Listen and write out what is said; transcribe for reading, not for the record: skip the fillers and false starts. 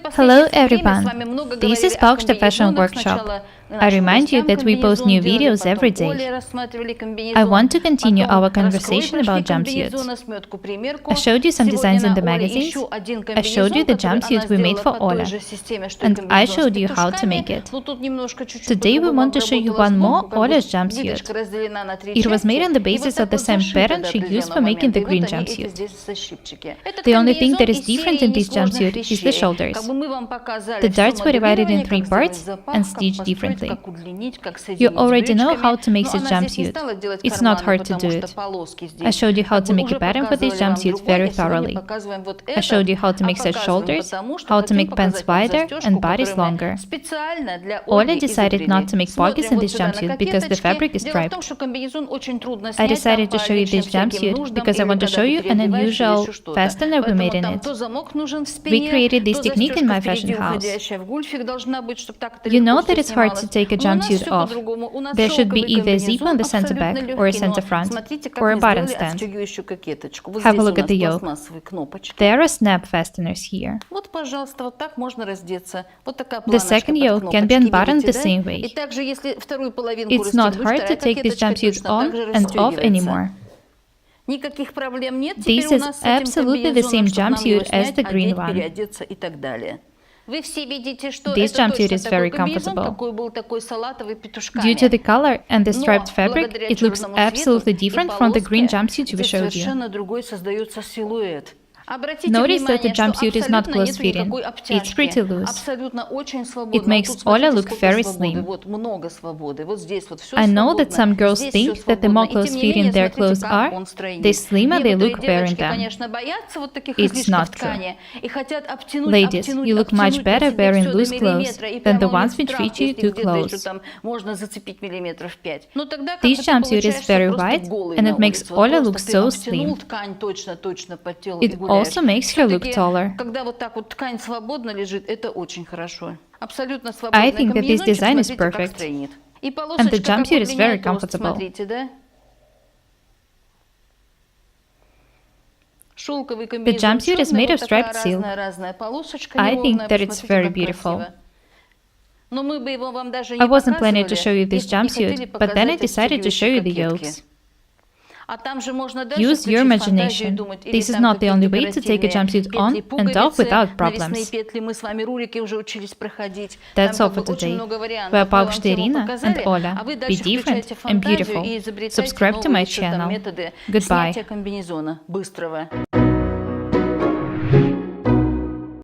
Hello everyone, this is Box Fashion Workshop. I remind you that we post new videos every day. I want to continue our conversation about jumpsuits. I showed you some designs in the magazines, I showed you the jumpsuit we made for Olya, and I showed you how to make it. Today we want to show you one more Olya's jumpsuit. It was made on the basis of the same pattern she used for making the green jumpsuit. The only thing that is different in this jumpsuit is the shoulders. The darts were divided in 3 parts and stitched differently. You already know how to make this jumpsuit. It's not hard to do it. I showed you how to make a pattern for this jumpsuit very thoroughly. I showed you how to make such shoulders, how to make pants wider and bodies longer. Olya decided not to make pockets in this jumpsuit because the fabric is striped. I decided to show you this jumpsuit because I want to show you an unusual fastener we made in it. We created this technique in my fashion house. You know that it's hard to take a jumpsuit off. There should be either a zip on the center back, or a center front, or a button stand. Have a look at the yoke. There are snap fasteners here. The second yoke can be unbuttoned the same way. It's not hard to take this jumpsuit on and off anymore. This is absolutely the same jumpsuit as the green one. This jumpsuit is very comfortable. Due to the color and the striped fabric, it looks absolutely different from the green jumpsuit we showed you. Notice that the jumpsuit is not close-fitting. It's pretty loose. It makes Olya look very slim. I know that some girls think that the more close-fitting their clothes are, the slimmer they look wearing them. It's not true. Ladies, you look much better wearing loose clothes than the ones which fit you too close. This jumpsuit is very wide, and it makes Olya look so slim. It also makes her look taller. I think that this design is perfect, and the jumpsuit is very comfortable. The jumpsuit is made of striped silk. I think that it's very beautiful. I wasn't planning to show you this jumpsuit, but then I decided to show you the yokes. Use your imagination. This is not the only way to take a jumpsuit on and off without problems. That's all for today. We are Paukšte Irina and Olya. Be different and beautiful. Subscribe to my channel. Goodbye.